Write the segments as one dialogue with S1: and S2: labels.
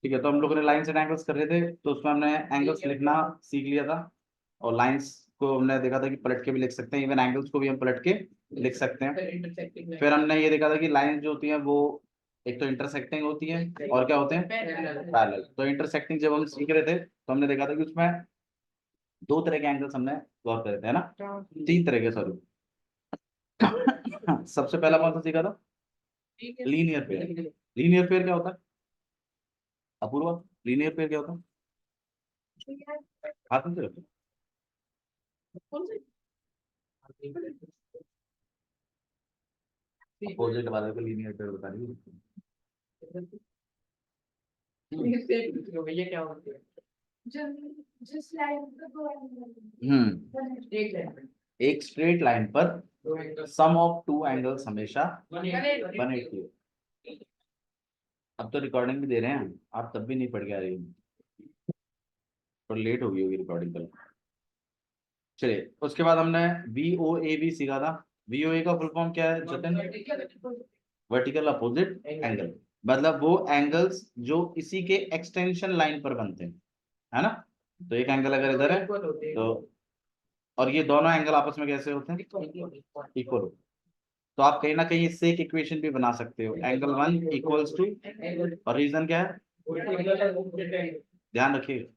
S1: ठीक है, तो हम लोगों ने लाइन्स एंड एंगल्स कर रहे थे, तो उसमें हमने एंगल्स लिखना सीख लिया था, और लाइंस को हमने देखा था कि पलट के भी लिख सकते हैं, इवन एंगल्स को भी हम पलट के लिख सकते हैं। फिर हमने ये देखा था कि लाइंस जो होती हैं वो एक तो इंटरसेक्टिंग होती है और क्या होते हैं, पैरेलल। तो इंटरसेक्टिंग जब हम सीख रहे थे तो हमने देखा था कि उसमें दो तरह के एंगल्स हमने गौर करे थे, है ना, तीन तरह के, सॉरी। सबसे पहला कौन सा सीखा था, लीनियर पेयर। लीनियर पेयर क्या होता है अपूर्वा, लीनियर पेयर क्या होता है, हाथ में से रखो। अपोजिट वाले को लीनियर पेयर बता रही
S2: भैया क्या होता है, जिस लाइन पर दो
S1: है। एक स्ट्रेट लाइन पर सम ऑफ टू एंगल्स हमेशा 180 है। अब तो रिकॉर्डिंग भी दे रहे हैं, आप तब भी नहीं पढ़ के आ रही हो, तो लेट हो गई होगी रिकॉर्डिंग कल। चलिए, उसके बाद हमने VOAV सीखा था। VOA का फुल फॉर्म क्या है जतन, वर्टिकल अपोजिट एंगल। मतलब वो एंगल्स जो इसी के एक्सटेंशन लाइन पर बनते हैं, है ना। तो एक एंगल अगर इधर है तो, और ये दोनों एंगल आपस में कैसे होते हैं, इक्वल। तो आप कहीं ना कहीं इससे एक इक्वेशन भी बना सकते हो, एंगल 1 इक्वल्स टू, और रीजन क्या है, ध्यान रखिए,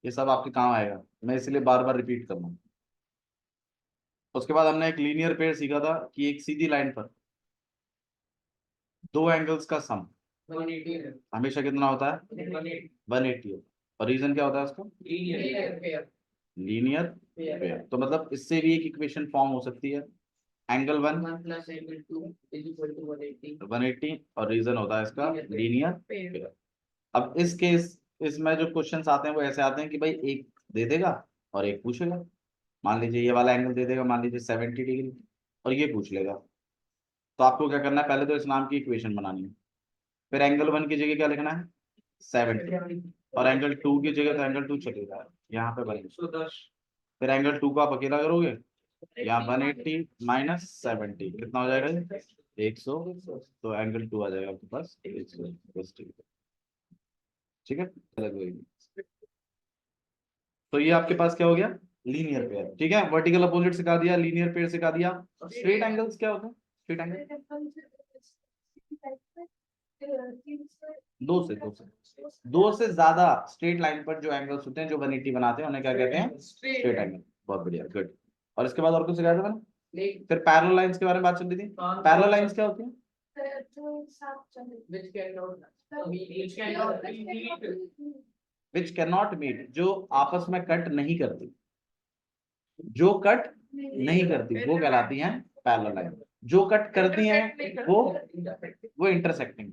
S1: ये सब आपके काम आएगा, मैं इसलिए बार बार रिपीट कर रहा हूँ। उसके बाद हमने एक लीनियर पेयर सीखा था कि एक सीधी लाइन पर दो एंगल्स का सम हमेशा कितना होता है, 180 हो। और रीजन क्या होता है उसका, लीनियर पेयर। तो मतलब इससे भी एक इक्वेशन फॉर्म हो सकती है, angle 1
S2: plus angle 2 is equal to
S1: 180, और रीजन होता है इसका लीनियर पेयर। अब इस केस, इसमें जो क्वेश्चंस आते हैं वो ऐसे आते हैं कि भाई एक दे देगा और एक पूछेगा। मान लीजिए ये वाला एंगल दे देगा, मान लीजिए 70 डिग्री, और ये पूछ लेगा। तो आपको क्या करना है, पहले तो इस नाम की इक्वेशन बनानी है, फिर एंगल 1 की जगह क्या लिखना है, 70, और एंगल 2 की जगह तो एंगल 2 चलेगा, यहाँ पे बन, फिर एंगल 2 को आप अकेला करोगे, यहाँ 180 माइनस 70 कितना हो जाएगा, 100। तो एंगल 2 आ जाएगा आपके पास 100, बस ठीक है, ठीक है, अलग होगी। तो ये आपके पास क्या हो गया, लीनियर पेयर। ठीक है, वर्टिकल अपोजिट सिखा दिया, लीनियर पेयर सिखा दिया। स्ट्रेट एंगल्स क्या होते हैं, स्ट्रेट एंगल, दो से ज्यादा स्ट्रेट लाइन पर जो एंगल्स होते हैं जो 180 बनाते हैं उन्हें क्या कहते हैं, स्ट्रेट एंगल। बहुत बढ़िया, गुड। और इसके बाद और कुछ सिखाया था मैंने, फिर पैरेलल लाइंस के बारे में बात चल रही थी। पैरेलल लाइंस क्या होती है, विच कैन नॉट मीट, जो आपस में कट नहीं करती, जो कट नहीं करती वो कहलाती हैं पैरेलल लाइन। जो कट करती हैं वो इंटरसेक्टिंग।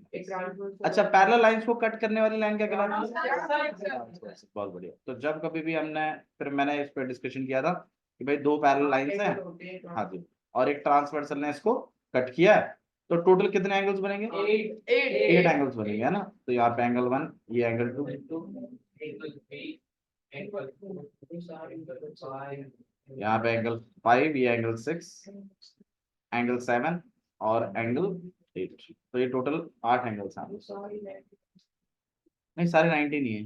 S1: अच्छा, पैरेलल लाइंस को कट करने वाली लाइन क्या कहलाती है, बहुत बढ़िया। तो जब कभी भी हमने, फिर मैंने इस पर डिस्कशन किया था कि भाई दो पैरेलल लाइंस हैं, हाँ जी, और एक ट्रांसवर्सल ने इसको कट किया है, तो टोटल कितने एंगल्स बनेंगे, 8 एंगल्स बनेंगे, है ना। तो यहाँ पे एंगल 1, ये एंगल 2, यहाँ पे एंगल 5, ये एंगल 6, एंगल 7, और एंगल 8। तो ये टोटल 8 एंगल्स हैं। नहीं, सारे 90 नहीं है,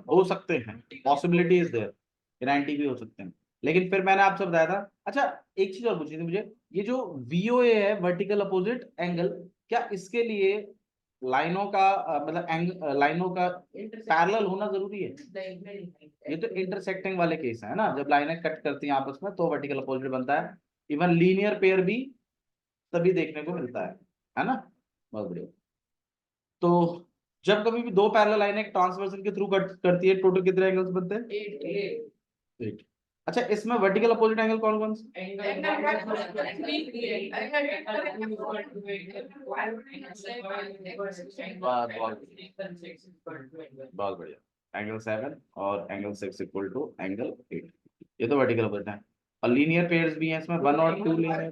S1: हो सकते हैं, पॉसिबिलिटी इज देयर, 90 भी हो सकते हैं। लेकिन फिर मैंने आपसे बताया था, अच्छा एक चीज और पूछनी थी मुझे, ये जो VOA है, वर्टिकल अपोजिट एंगल, क्या इसके लिए लाइनों का मतलब लाइनों का पैरेलल होना जरूरी है, ये तो इंटरसेक्टिंग वाले केस है ना, जब लाइनें कट करती हैं आपस में तो वर्टिकल अपोजिट बनता है। इवन लीनियर पेयर भी तभी देखने को मिलता है ना। बहुत बढ़िया। तो जब कभी भी दो पैरेलल लाइनें ट्रांसवर्सल के थ्रू कट करती है, टोटल कितने एंगल्स बनते हैं, 8। अच्छा, इसमें वर्टिकल अपोजिट एंगल कौन कौन से, बहुत बढ़िया, एंगल 7 और एंगल 6 इक्वल टू एंगल 8, ये तो वर्टिकल अपोजिट है। और लीनियर पेयर्स भी हैं इसमें, 1 और 2 लीनियर,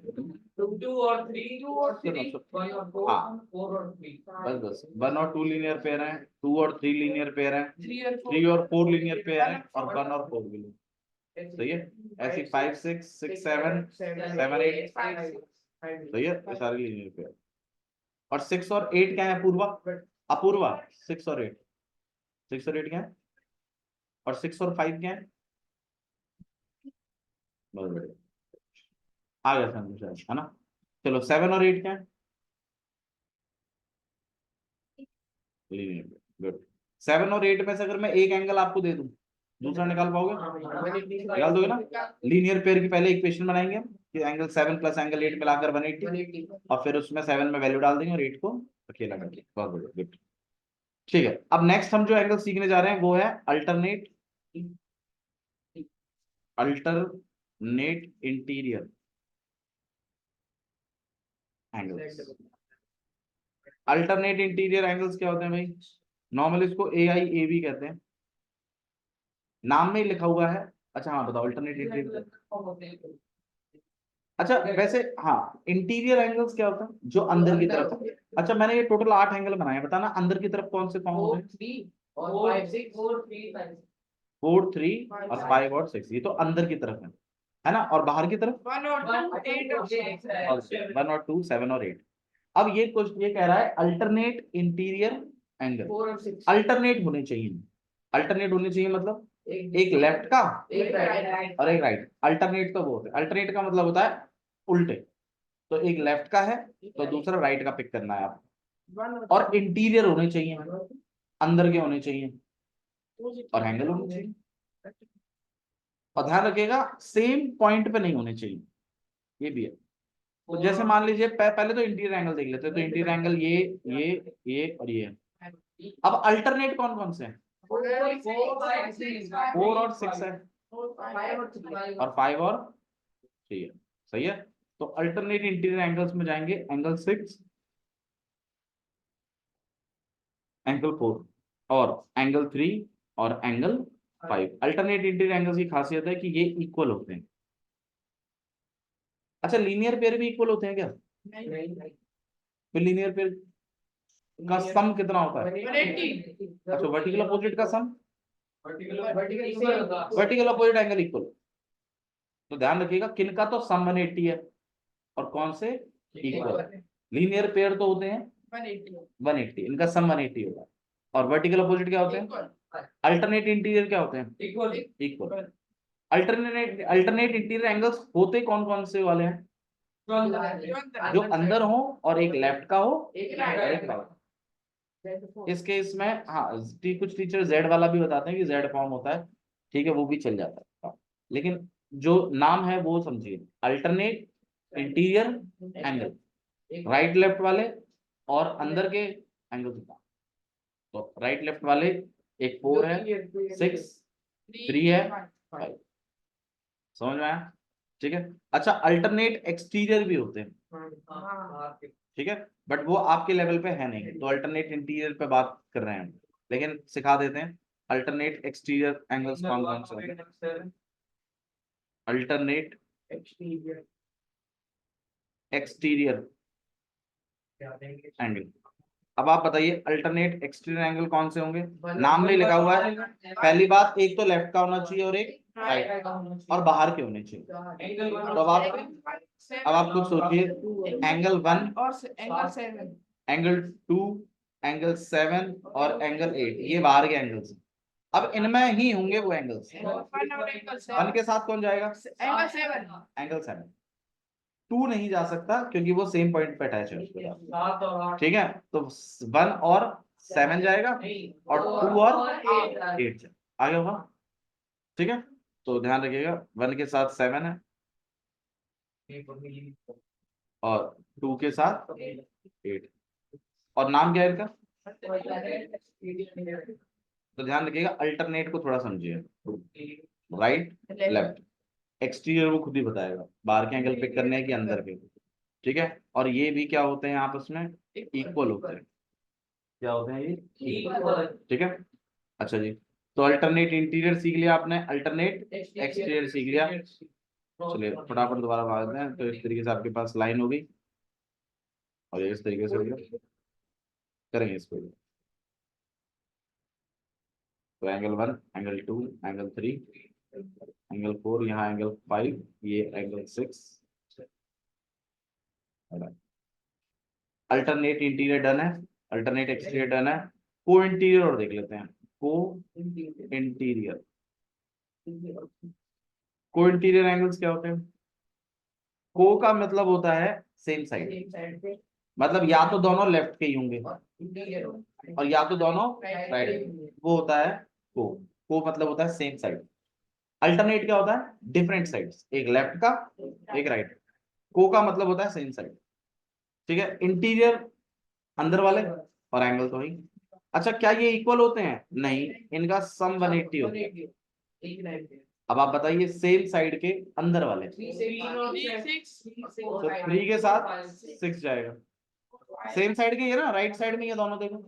S1: 2 और 3, 2 और 3, 1 और 4, हाँ 4 और 3, बस बस 1 और 2 लीनियर पेयर हैं, 2 और 3 लीनियर पेयर हैं, 3 और 4 लीनियर पेयर हैं, और 1 और 4 लीनियर। सही है, ऐसी 5 6 6 7 7 8, सही है, ये सारे लीनियर पेयर। और 6 और 8 क्या है पूर्वा, अपूर्वा 6 और 8, 6 और 8 क्या है, और 6 और 5 क्या है, बहुत बढ़िया, आ गया समझ, है ना। चलो 7 और 8 क्या है, लीनियर, गुड। 7 और 8 में से अगर मैं एक एंगल आपको दे दूं, दूसरा निकाल पाओगे, निकाल दोगे ना। लीनियर पेयर की पहले इक्वेशन बनाएंगे हम कि एंगल 7 प्लस एंगल 8 मिलाकर 180, और फिर उसमें 7 में वैल्यू डाल देंगे और 8 को अकेला करके, बहुत बढ़िया, गुड। ठीक है, अब नेक्स्ट हम जो एंगल सीखने जा रहे हैं वो है alternate, alternate interior angles. Alternate interior angles क्या होते हैं भाई, नॉर्मली इसको ए आई ए बी कहते हैं, नाम में ही लिखा हुआ है। अच्छा हाँ बताओ अल्टरनेट इंटीरियर, अच्छा वैसे हाँ, इंटीरियर एंगल्स क्या होता है, जो अंदर की तरफ है। अच्छा मैंने ये टोटल 8 एंगल बनाए, बताना अंदर की तरफ कौन से फॉर्म होते हैं, 4 3 और 5 और 6, ये तो अंदर की तरफ है ना, और बाहर की तरफ
S2: 1 और 2 8 और 6
S1: 1 और 2 7 और 8। अब ये क्वेश्चन ये कह रहा है अल्टरनेट इंटीरियर एंगल,
S2: 4 और 6
S1: अल्टरनेट होने चाहिए, अल्टरनेट होने चाहिए मतलब एक लेफ्ट का
S2: एक राइट
S1: और एक राइट, अल्टरनेट तो वो होता है, अल्टरनेट का मतलब होता है उल्टे, तो एक लेफ्ट का है तो दूसरा राइट का पिक करना है आप, और इंटीरियर होने चाहिए, अंदर के होने चाहिए, और एंगल होने चाहिए, और ध्यान रखिएगा सेम पॉइंट पे नहीं होने चाहिए, ये भी है। तो जैसे मान लीजिए पहले तो इंटीरियर एंगल देख लेते हैं, तो इंटीरियर एंगल ये और ये है। अब अल्टरनेट कौन कौन से हैं, 4 और 6 है, और 5 और 3 है, सही है। तो अल्टरनेट इंटीरियर एंगल्स में जाएंगे, एंगल 6, एंगल 4 और एंगल 3 और एंगल 5। अल्टरनेट इंटीरियर एंगल्स की खासियत है कि ये इक्वल होते हैं। अच्छा लीनियर पेयर भी इक्वल होते हैं क्या, फिर लीनियर पेयर का सम कितना होता है,
S2: 180
S1: अच्छा वर्टिकल अपोजिट का sum,
S2: vertical
S1: vertical opposite angle equal, तो ध्यान रखिएगा किनका तो सम 180 है और कौन से इक्वल, लीनियर पेयर तो होते हैं 180, इनका सम 180 होगा, और वर्टिकल अपोजिट क्या होते हैं, अल्टरनेट इंटीरियर क्या होते हैं, इक्वल। अल्टरनेट इंटीरियर एंगल्स होते कौन कौन से वाले हैं, जो अंदर हो और एक लेफ्ट का हो और एक राइट। इस केस में हाँ कुछ टीचर जेड वाला भी बताते हैं कि जेड फॉर्म होता है, ठीक है वो भी चल जाता है, लेकिन जो नाम है वो समझिए, alternate interior angle, right left वाले और अंदर के एंगल कितना, तो राइट लेफ्ट वाले एक 4 है, 6 3 है, 5, समझ में आया, ठीक है। अच्छा अल्टरनेट एक्सटीरियर भी होते हैं, ठीक है, बट वो आपके लेवल पे है नहीं, तो अल्टरनेट इंटीरियर पे बात कर रहे हैं हम, लेकिन सिखा देते हैं अल्टरनेट एक्सटीरियर एंगल्स कौन कौन से होते हैं, अल्टरनेट एक्सटीरियर एंगल। अब आप बताइए अल्टरनेट एक्सटीरियर एंगल कौन से होंगे, नाम में लिखा हुआ है, पहली बात एक तो लेफ्ट का होना चाहिए और एक राइट, और बाहर के होने चाहिए, तो अब आप खुद सोचिए, एंगल 1
S2: और एंगल 7
S1: एंगल 2 एंगल 7 और एंगल 8, ये बाहर के एंगल्स हैं। अब इनमें ही होंगे वो एंगल्स, 1 के साथ कौन जाएगा,
S2: एंगल 7
S1: एंगल 7, 2 नहीं जा सकता क्योंकि वो सेम पॉइंट पे अटैच है उसके साथ, ठीक है, तो 1 और 7 जाएगा और 2 और 8 आगे होगा, ठीक है। तो ध्यान रखिएगा 1 के साथ 7 है और 2 के साथ 8, और नाम क्या है इनका, तो ध्यान रखिएगा अल्टरनेट को थोड़ा समझिए, राइट लेफ्ट, एक्सटीरियर वो खुद ही बताएगा, बाहर के एंगल पिक करने हैं कि अंदर के, ठीक है, और ये भी क्या होते हैं आपस में इक्वल होते हैं, क्या होते हैं ये इक्वल, ठीक है। अच्छा जी, तो अल्टरनेट इंटीरियर सीख लिया आपने, अल्टरनेट एक्सटीरियर सीख लिया, चलिए फटाफट दोबारा भागते हैं, तो इस तरीके से आपके पास लाइन होगी और इस तरीके से होगा, करेंगे इसको, तो एंगल 1 एंगल 2 एंगल 3 एंगल 4, यहाँ एंगल 5, ये एंगल 6, अल्टरनेट इंटीरियर डन है। अल्टरनेट एक्सटीरियर डन है। को इंटीरियर और देख लेते हैं। को इंटीरियर, को इंटीरियर एंगल्स क्या होते हैं? को का मतलब होता है सेम साइड, मतलब या तो दोनों लेफ्ट के ही होंगे और या तो दोनों राइट, वो होता है को। को मतलब होता है सेम साइड। अल्टरनेट क्या होता है? डिफरेंट साइड्स, एक लेफ्ट का एक राइट। को का मतलब होता है सेम साइड। ठीक है, इंटीरियर अंदर वाले और एंगल तो ही। अच्छा, क्या ये इक्वल होते हैं? नहीं, इनका सम 180 होता है। अब आप बताइए सेम साइड के अंदर वाले, तो 3 के साथ 6 जाएगा। सेम साइड के ये ना, राइट साइड में ये दोनों देखो,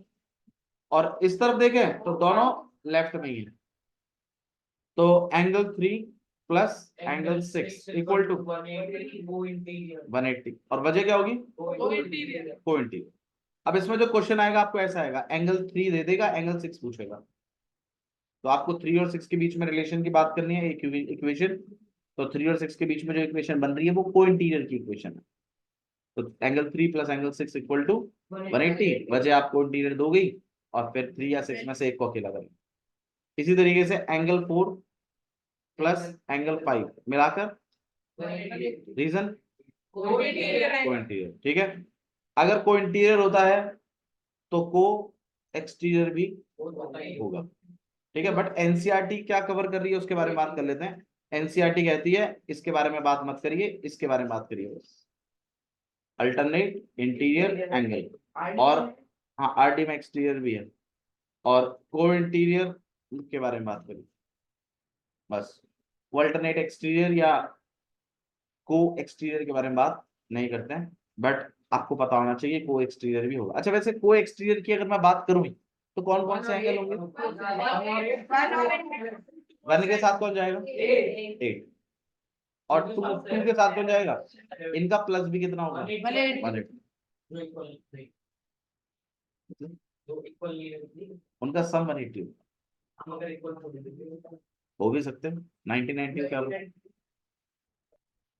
S1: और इस तरफ देखें तो दोनों लेफ्ट में ही है। तो angle 3 plus angle 6 equal to 180, और वजह क्या होगी? को इंटीरियर। अब इसमें जो क्वेश्चन आएगा आपको ऐसा आएगा, एंगल 3 दे देगा, एंगल 6 पूछेगा, तो आपको 3 और 6 के बीच में रिलेशन की बात करनी है, एक इक्वेशन। तो 3 और 6 के बीच में जो इक्वेशन बन रही है वो को इंटीरियर की इक्वेशन है। तो angle 3 plus angle 6 equal to 180, वजह आपको इंटीरियर दो गई, और फिर 3 या 6 में से एक को अकेला करें। इसी तरीके से एंगल 4 प्लस एंगल 5 मिलाकर रीजन को इंटीरियर। ठीक है, अगर को इंटीरियर होता है तो को एक्सटीरियर भी होगा। ठीक है, बट एनसीईआरटी क्या कवर कर रही है उसके बारे में बात कर लेते हैं। एनसीईआरटी कहती है इसके बारे में बात मत करिए, इसके बारे में बात करिए बस, अल्टरनेट इंटीरियर एंगल। और हाँ, आरटी में एक्सटीरियर भी है, और को इंटीरियर के बारे में बात करिए बस। वो अल्टरनेट एक्सटीरियर या को एक्सटीरियर के बारे में बात नहीं करते हैं, बट आपको पता होना चाहिए को एक्सटीरियर भी होगा। अच्छा, वैसे को एक्सटीरियर की अगर मैं बात करूं तो कौन कौन से एंगल होंगे? 1 के साथ कौन जाएगा? 8। और 2 के साथ कौन जाएगा? इनका प्लस भी कितना होगा? 180। उनका सम 180 हो भी सकते हैं। 1990 क्या बोलो?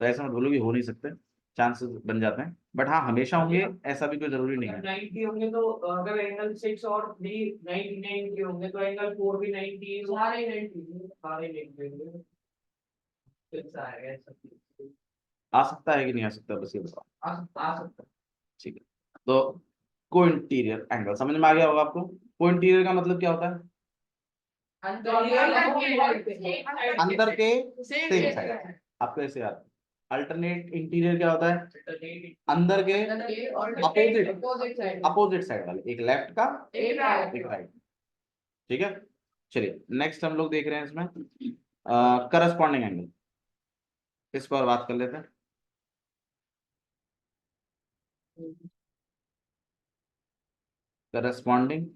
S1: तो ऐसा मत बोलो कि हो नहीं सकते, चांसेस बन जाते हैं, बट हाँ हमेशा होंगे ऐसा भी कोई जरूरी नहीं है।
S3: 90 होंगे तो अगर एंगल 6 और 3 99 के होंगे तो एंगल 4 भी 90, सारे 90 होंगे। फिक्स आएगा ऐसा।
S1: आ सकता है कि नहीं आ सकता, बस ये बताओ।
S3: आ सकता है।
S1: ठीक है, तो को इंटीरियर एंगल समझ में आ गया होगा आपको। को इंटीरियर का मतलब क्या होता है? अंदर के सेम साइड। आपको ऐसे याद, अल्टरनेट इंटीरियर क्या होता है? अंदर के अपोजिट साइड वाले, एक लेफ्ट का एक राइट। ठीक है, चलिए नेक्स्ट हम लोग देख रहे हैं इसमें करस्पॉन्डिंग एंगल, इस पर बात कर लेते हैं। करस्पॉन्डिंग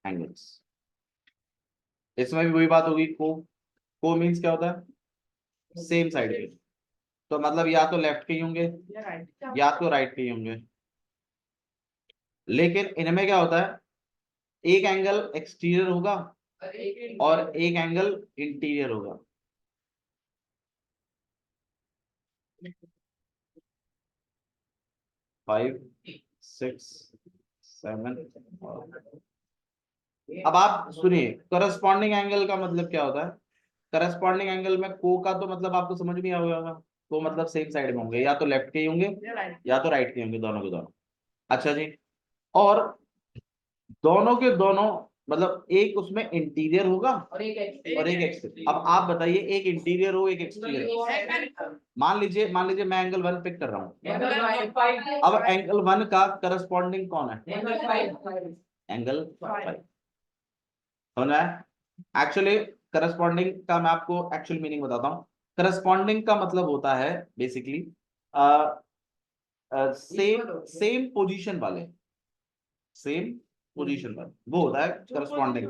S1: एंगल्स, इसमें भी वही बात होगी। को मीन्स क्या होता है? सेम साइड के, तो मतलब या तो लेफ्ट के ही होंगे या तो राइट के ही होंगे। लेकिन इनमें क्या होता है, एक एंगल एक्सटीरियर होगा और एक एंगल इंटीरियर होगा। फाइव, 6, 7। अब आप सुनिए, करस्पॉन्डिंग एंगल का मतलब क्या होता है? करस्पॉन्डिंग एंगल में को का तो मतलब आपको समझ में आ गया होगा। तो मतलब सेम साइड में होंगे, या तो लेफ्ट के ही होंगे या तो राइट के होंगे, दोनों के दोनों। अच्छा जी, और दोनों के दोनों मतलब एक उसमें इंटीरियर होगा और एक एक्सटीरियर। अब आप बताइए, एक इंटीरियर हो एक एक्सटीरियर, मान लीजिए मैं एंगल 1 पिक कर रहा हूँ। अब एंगल 1 का करस्पॉन्डिंग कौन है? एंगल 5। समझ में आया? एक्चुअली करस्पॉन्डिंग का मैं आपको एक्चुअल मीनिंग बताता हूँ। करस्पॉन्डिंग का मतलब होता है बेसिकली सेम पोजीशन वाले, सेम पोजीशन वाले, वो होता है करस्पॉन्डिंग।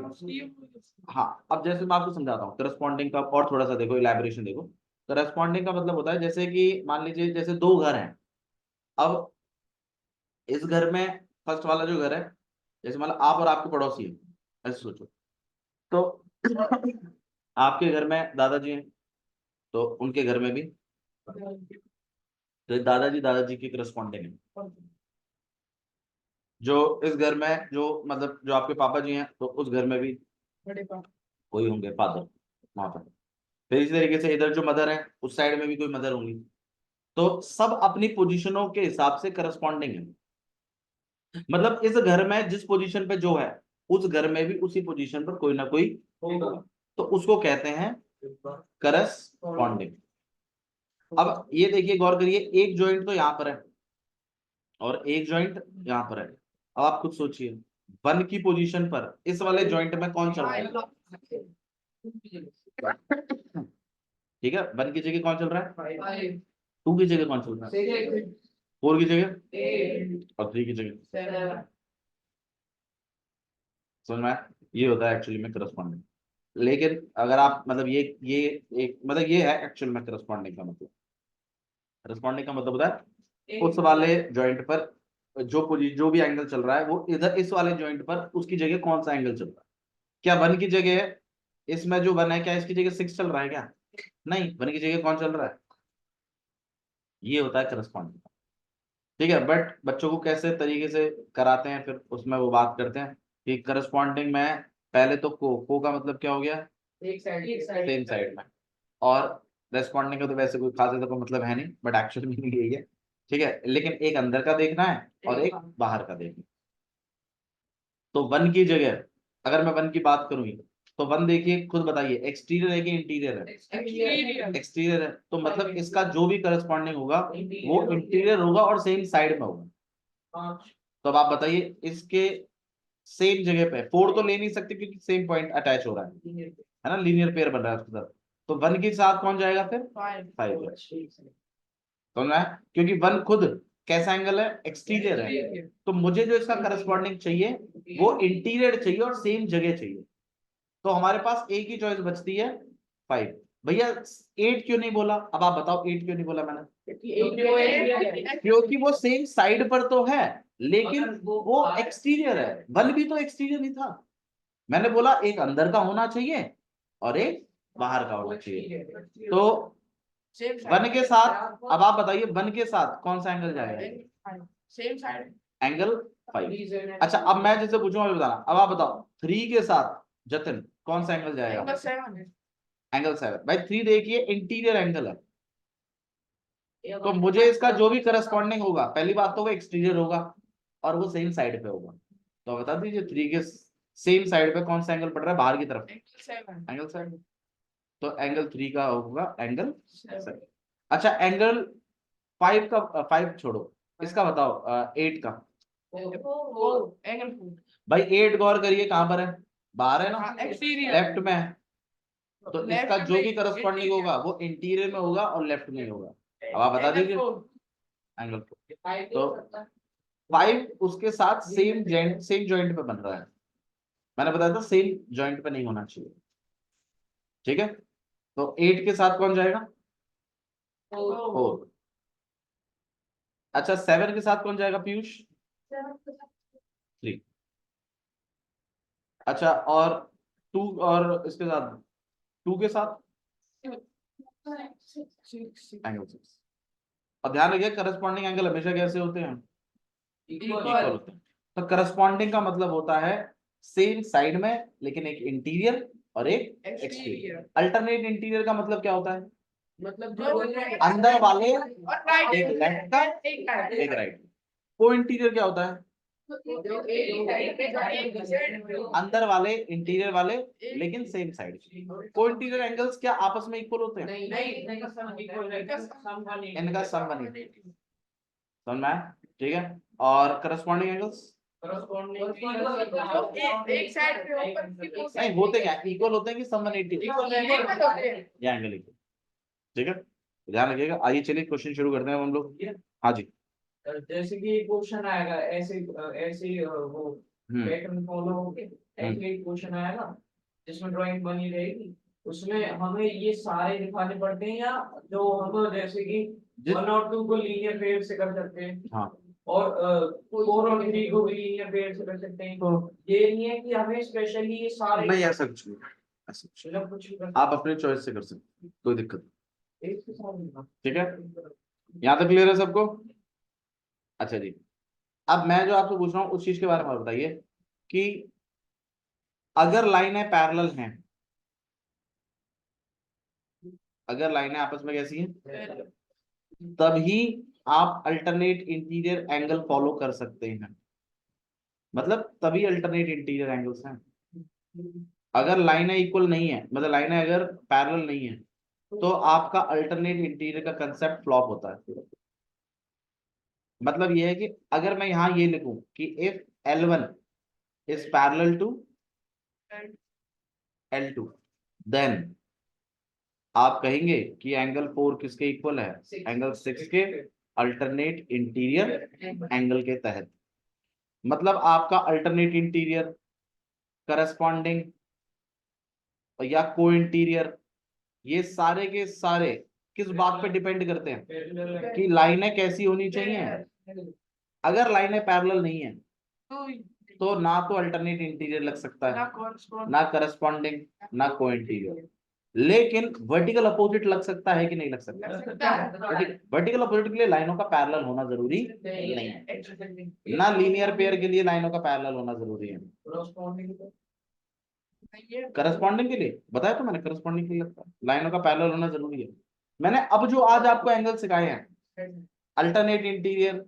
S1: हाँ, अब जैसे मैं आपको समझाता हूँ करस्पॉन्डिंग का, और थोड़ा सा देखो, इलैबोरेशन देखो। करस्पॉन्डिंग का मतलब होता है जैसे कि मान लीजिए जैसे दो घर हैं। अब इस घर में फर्स्ट वाला जो घर है, जैसे मतलब आप और आपके पड़ोसी है, ऐसे सोचो। तो आपके घर में दादाजी हैं, तो उनके घर में भी, तो दादाजी दादाजी के करस्पॉन्डिंग है। जो इस घर में जो मतलब जो आपके पापा जी हैं तो उस घर में भी
S3: बड़े पापा
S1: कोई होंगे फादर वहां पर। फिर इसी तरीके से इधर जो मदर है उस साइड में भी कोई मदर होंगी। तो सब अपनी पोजीशनों के हिसाब से करस्पॉन्डिंग है। मतलब इस घर में जिस पोजीशन पे जो है उस घर में भी उसी पोजीशन पर कोई ना कोई
S3: होगा।
S1: तो उसको कहते हैं करस्पॉन्डिंग। अब ये देखिए गौर करिए, एक जॉइंट तो यहाँ पर है और एक जॉइंट यहाँ पर है। अब आप खुद सोचिए, वन की पोजीशन पर इस वाले जॉइंट में कौन चल रहा है? ठीक है, वन की जगह कौन चल रहा है? टू की जगह कौन चल रहा है? फोर की जगह और थ्री की जगह। समझ में आया? ये होता है एक्चुअली में करस्पॉन्डिंग। लेकिन अगर आप मतलब ये एक मतलब ये है एक्चुअल में करस्पॉन्डिंग का मतलब। करस्पॉन्डिंग का मतलब होता है उस वाले जॉइंट पर जो भी एंगल चल रहा है वो इधर इस वाले जॉइंट पर उसकी जगह कौन सा एंगल चल रहा है। क्या वन की जगह है, इसमें जो वन है क्या इसकी जगह सिक्स चल रहा है क्या? नहीं, वन की जगह कौन चल रहा है? ये होता है करस्पॉन्डिंग। ठीक है, बट बच्चों को कैसे तरीके से कराते हैं फिर उसमें वो बात करते हैं कि करस्पॉन्डिंग में पहले तो को का मतलब क्या हो गया?
S3: एक साइड
S1: सेम साइड में। और रेस्पॉन्डिंग का तो वैसे कोई खास कोई मतलब है नहीं, बट एक्चुअल मीनिंग यही है। ठीक है, लेकिन एक अंदर का देखना है और एक बाहर का देखना है। तो वन की जगह अगर मैं वन की बात करूँ तो वन देखिए खुद बताइए, एक्सटीरियर है कि इंटीरियर है? एक्सटीरियर है, तो मतलब इसका जो भी करस्पॉन्डिंग होगा वो इंटीरियर होगा और सेम साइड में होगा। तो अब आप बताइए इसके सेम जगह पे फोर तो ले नहीं सकते क्योंकि सेम पॉइंट अटैच हो रहा है ना, लीनियर पेयर बन रहा है उसके साथ। तो वन के साथ कौन जाएगा फिर? फाइव। समझ में आया? क्योंकि वन खुद कैसा एंगल है? एक्सटीरियर है। तो मुझे जो इसका करस्पॉन्डिंग चाहिए वो इंटीरियर चाहिए और सेम जगह चाहिए। तो हमारे पास एक ही चॉइस बचती है, फाइव। भैया एट क्यों नहीं बोला? अब आप बताओ एट क्यों नहीं बोला मैंने? क्योंकि वो सेम साइड पर तो है लेकिन वो एक्सटीरियर है। वन भी तो एक्सटीरियर ही था। मैंने बोला एक अंदर का होना चाहिए और एक बाहर का होना चाहिए। तो वन के साथ अब आप बताइए वन के साथ कौन सा एंगल जाएगा?
S3: Same side
S1: angle five. अच्छा अब मैं जैसे पूछूंगा अभी बताना। अब आप बताओ थ्री के साथ जतिन कौन सा एंगल जाएगा? Angle seven. भाई थ्री देखिए इंटीरियर एंगल है, तो मुझे इसका जो भी करस्पॉन्डिंग होगा पहली बात तो वो एक्सटीरियर होगा और वो सेम साइड पे होगा। तो बता दीजिए थ्री के सेम साइड पे कौन सा एंगल पड़ रहा है बाहर की तरफ? Angle seven. तो एंगल थ्री का होगा एंगल सेवन। अच्छा एंगल फाइव का, फाइव छोड़ो, इसका बताओ एट का। भाई एट गौर करिए कहां पर है? बाहर है ना, लेफ्ट में है। तो इसका जो भी करस्पॉन्डिंग होगा वो इंटीरियर में होगा और लेफ्ट में होगा। अब आप बता दीजिए एंगल फोर। तो फाइव उसके साथ सेम जॉइंट पे बन रहा है। मैंने बताया था सेम जॉइंट पे नहीं होना चाहिए। ठीक है, तो एट के साथ कौन जाएगा? फोर। अच्छा सेवन के साथ कौन जाएगा पीयूष? थ्री। अच्छा और टू और इसके साथ टू के साथ एंगल सिक्स। और ध्यान रखिए करस्पॉन्डिंग एंगल हमेशा कैसे होते हैं? इक्वल होते हैं। तो करस्पॉन्डिंग का मतलब होता है सेम साइड में लेकिन एक इंटीरियर और एक एक्सटीरियर। अल्टरनेट इंटीरियर का मतलब क्या होता है?
S3: मतलब
S1: अंदर वाले एक लेफ्ट का एक राइट। को इंटीरियर क्या होता है? अंदर वाले इंटीरियर वाले लेकिन सेम साइड। को इंटीरियर एंगल्स क्या आपस में इक्वल होते हैं? इनका सम बनी। समझ में आया? ठीक है, और करस्पॉन्डिंग एंगल्स
S3: एक साइड
S1: नहीं होते क्या इक्वल होते हैं कि सम 180? या एंगल इक्वल। ठीक है, ध्यान रखिएगा। आइए चलिए क्वेश्चन शुरू करते हैं हम लोग। हाँ जी।
S3: जैसे कि क्वेश्चन आएगा ऐसे ऐसे वो पैटर्न फॉलो होके ऐसे एक क्वेश्चन आएगा जिसमें ड्राइंग बनी रहेगी। उसमें हमें ये सारे दिखाने पड़ते हैं या जो हम जैसे कि वन और टू को लीनियर पेयर से कर सकते हैं।
S1: हाँ,
S3: और फोर और थ्री को भी लीनियर पेयर से कर सकते हैं। तो ये नहीं है कि हमें स्पेशली ये सारे
S1: नहीं ऐसा कुछ नहीं, ऐसा कुछ नहीं।
S3: मतलब कुछ
S1: आप अपने चॉइस से कर सकते हैं, कोई दिक्कत नहीं।
S3: एक के साथ
S1: ठीक है, यहाँ तक क्लियर है सबको? अच्छा जी, अब मैं जो आपसे पूछ रहा हूँ उस चीज के बारे में बताइए कि अगर लाइनें पैरेलल हैं, अगर लाइनें आपस में कैसी हैं, तभी आप अल्टरनेट इंटीरियर एंगल फॉलो कर सकते हैं। मतलब तभी अल्टरनेट इंटीरियर एंगल्स हैं। अगर लाइनें इक्वल नहीं है, मतलब लाइनें अगर पैरेलल नहीं है, तो आपका अल्टरनेट इंटीरियर का कंसेप्ट फ्लॉप होता है। मतलब ये है कि अगर मैं यहां ये लिखूं कि if L1 is parallel to L2, then आप कहेंगे कि एंगल 4 किसके इक्वल है, एंगल 6 के अल्टरनेट इंटीरियर एंगल के तहत। मतलब आपका अल्टरनेट इंटीरियर, करस्पॉन्डिंग या को इंटीरियर, ये सारे के सारे किस बात पे डिपेंड करते हैं कि लाइनें कैसी होनी चाहिए। अगर लाइनें पैरेलल नहीं है तो ना तो अल्टरनेट इंटीरियर लग सकता है, ना करस्पॉन्डिंग, ना को इंटीरियर। लेकिन वर्टिकल अपोजिट लग सकता है कि नहीं लग सकता? वर्टिकल अपोजिट के लिए लाइनों का पैरेलल होना जरूरी नहीं है, ना लीनियर पेयर के लिए लाइनों का पैरेलल होना जरूरी है। करस्पॉन्डिंग के लिए बताया तो मैंने, करस्पॉन्डिंग के लिए लगता है लाइनों का पैरेलल होना जरूरी है। मैंने अब जो आज आपको एंगल सिखाए हैं, अल्टरनेट इंटीरियर,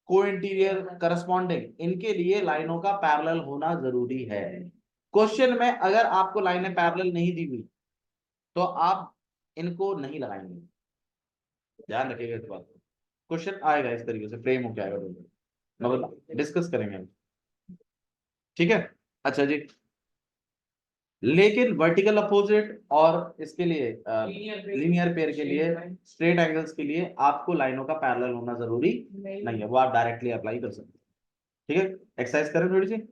S1: को इंटीरियर, करस्पॉन्डिंग, इनके लिए लाइनों का पैरेलल होना जरूरी है। क्वेश्चन में अगर आपको लाइनें पैरेलल नहीं दी हुई तो आप इनको नहीं लगाएंगे, ध्यान रखिएगा इस बात को। क्वेश्चन आएगा इस तरीके से, फ्रेम होके आएगा, मतलब डिस्कस करेंगे हम, ठीक है। अच्छा जी, लेकिन वर्टिकल अपोजिट और इसके लिए लीनियर पेयर के लिए, स्ट्रेट एंगल्स के लिए आपको लाइनों का पैरेलल होना जरूरी नहीं है, वो आप डायरेक्टली अप्लाई कर सकते हैं। ठीक है, एक्सरसाइज करें थोड़ी सी,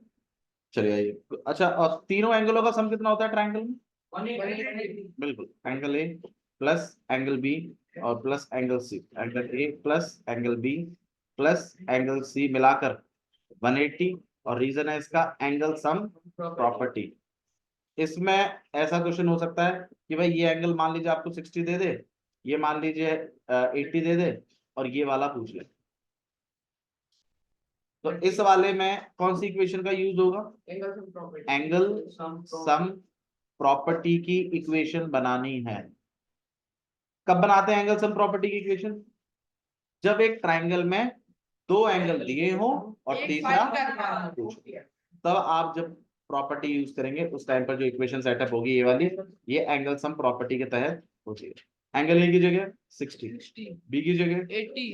S1: चलिए आइए। अच्छा, और तीनों एंगलों का सम कितना होता है ट्राइंगल में? बिल्कुल, angle A plus angle B और plus angle C, angle A plus angle B plus angle C मिलाकर 180, और रीजन है इसका एंगल सम प्रॉपर्टी। इसमें ऐसा क्वेश्चन हो सकता है कि भाई ये एंगल मान लीजिए आपको 60 दे दे, ये मान लीजिए 80 दे दे, और ये वाला पूछ ले, तो इस वाले में कौन सी इक्वेशन का यूज होगा? एंगल सम प्रॉपर्टी की इक्वेशन बनानी है। कब बनाते हैं एंगल सम प्रॉपर्टी की इक्वेशन? जब एक ट्राइंगल में दो एंगल दिए हो और तीसरा पूछ, तब आप जब प्रॉपर्टी यूज करेंगे उस टाइम पर जो इक्वेशन सेटअप होगी ये वाली, ये एंगल सम प्रॉपर्टी के तहत होती है। एंगल ए की जगह 60, बी की जगह 80,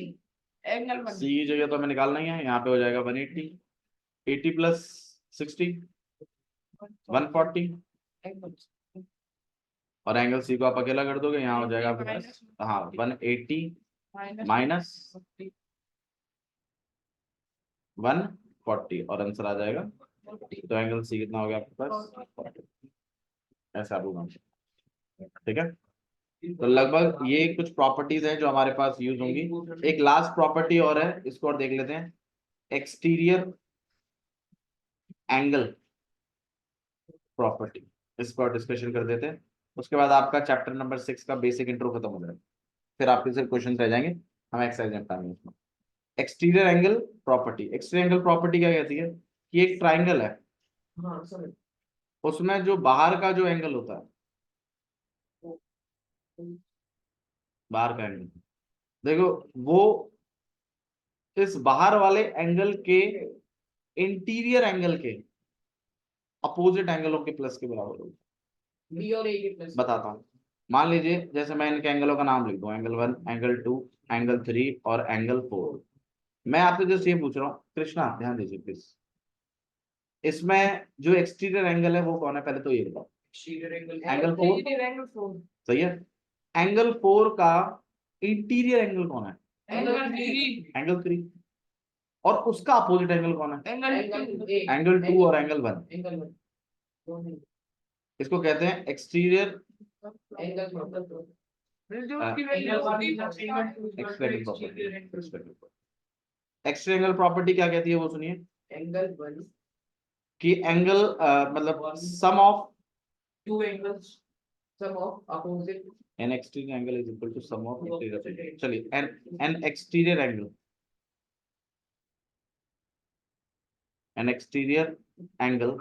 S1: एंगल सी की जगह तो हमें निकालना ही है, यहाँ पे हो जाएगा 180, 80 प्लस 60 140, और एंगल सी को आप अकेला कर दोगे, यहाँ हो जाएगा आपके पास, हाँ 180 माइनस 140, और आंसर आ जाएगा। तो एंगल सी कितना हो गया आपके पास? 40। ऐसा होगा, ठीक है। तो लगभग ये कुछ प्रॉपर्टीज हैं जो हमारे पास यूज होंगी। एक लास्ट प्रॉपर्टी और है, इसको और देख लेते हैं, एक्सटीरियर एंगल प्रॉपर्टी, इसको डिस्कशन कर देते हैं। उसके बाद आपका चैप्टर नंबर 6 का बेसिक इंट्रो खत्म हो जाएगा, फिर आपके सिर्फ क्वेश्चन रह जाएंगे, हम एक्सरसाइज निपटाएंगे उसमें। Exterior angle property, exterior angle property क्या कहती है कि एक ट्राइंगल है, उसमें जो बाहर का जो एंगल होता है, बाहर का एंगल देखो, वो इस बाहर वाले एंगल के इंटीरियर एंगल के अपोजिट एंगलों के प्लस के बराबर होगा। बी और ए के प्लस बताता हूँ, मान लीजिए जैसे मैं इनके एंगलों का नाम लिख दूं, एंगल 1, एंगल 2, एंगल 3 और एंगल 4। मैं आपसे जस्ट ये पूछ रहा हूँ, कृष्णा ध्यान दीजिए प्लीज, इसमें जो एक्सटीरियर एंगल है वो कौन है, पहले तो ये बताओ। एंगल 4 सही है। एंगल 4 का इंटीरियर एंगल कौन है? एंगल 3। और उसका अपोजिट एंगल कौन है? एंगल 2 और एंगल 1। इसको कहते हैं एक्सटीरियर एक्सटीरियर प्रॉपर्टी। क्या कहती है वो सुनिए, एंगल 1 कि एंगल मतलब sum of two angles, sum of opposite, an exterior angle is equal to sum of interior. चलिए an exterior angle, an exterior angle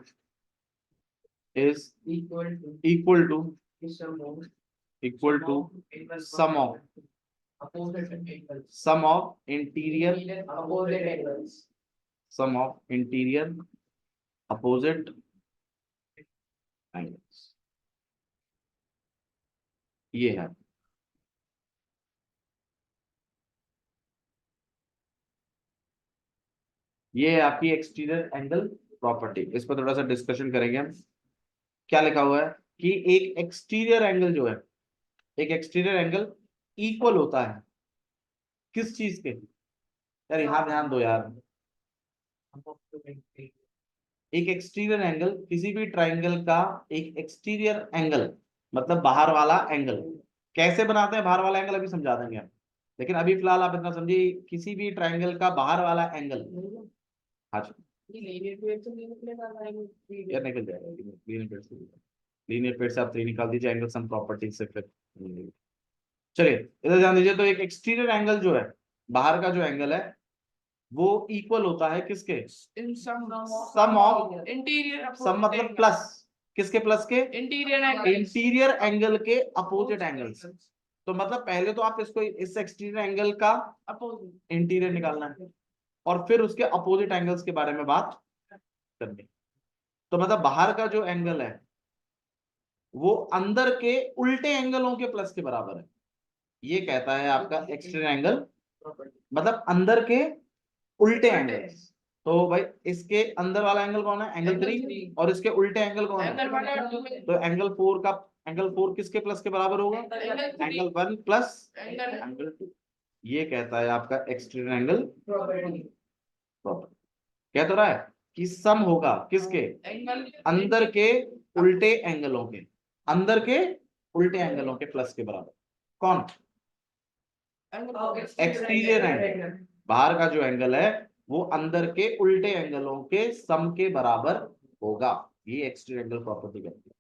S1: is
S3: equal to
S1: equal to
S3: sum of
S1: sum of
S3: opposite angles.
S1: sum of interior
S3: Opposite angles.
S1: sum of interior opposite angles, ये है। ये है आपकी exterior angle property. इस पर थोड़ा सा डिस्कशन करेंगे हम। क्या लिखा हुआ है कि एक एक्सटीरियर एंगल जो है, एक एक्सटीरियर एंगल इक्वल होता है किस चीज के? यार यहाँ ध्यान दो यार। एक एक्सटीरियर एंगल, किसी भी ट्राइंगल का एक एक्सटीरियर एंगल मतलब बाहर वाला एंगल। कैसे बनाते हैं बाहर वाला एंगल अभी समझा देंगे हम, लेकिन अभी फिलहाल आप इतना समझिए, किसी भी ट्राइंगल का बाहर वाला एंगल। हाँ यार निकल जाएगा लीनियर पेड़ से आप 3 निकाल दीजिए, एंगल सम प्रॉपर्टी से फिर। चलिए इधर ध्यान दीजिए। तो एक एक्सटीरियर एंगल जो है, बाहर का जो एंगल है, वो इक्वल होता है किसके? सम ऑफ
S4: इंटीरियर
S1: सम मतलब प्लस, किसके प्लस के? इंटीरियर एंगल के अपोजिट एंगल्स। तो मतलब पहले तो आप इसको, इस एक्सटीरियर एंगल का इंटीरियर निकालना है और फिर उसके अपोजिट एंगल्स के बारे में बात करनी। तो मतलब बाहर का जो एंगल है वो अंदर के उल्टे एंगलों के प्लस के बराबर है। ये कहता है आपका एक्सटीरियर एंगल, मतलब अंदर के उल्टे एंगल्स। तो भाई इसके अंदर वाला एंगल कौन है? एंगल 3। और इसके उल्टे एंगल कौन है? तो एंगल 4 का, एंगल 4 किसके प्लस के बराबर होगा? Angle 1 plus angle 2। ये कहता है आपका एक्सटीरियर एंगल प्रॉपर्टी। कह तो रहा है कि सम होगा किसके? अंदर के उल्टे एंगलों के, अंदर के उल्टे एंगलों के प्लस के बराबर। कौन? Exterior angle. बाहर का जो एंगल है वो अंदर के उल्टे एंगलों के सम के बराबर होगा। ये एक्सटीरियर एंगल प्रॉपर्टी कहती है।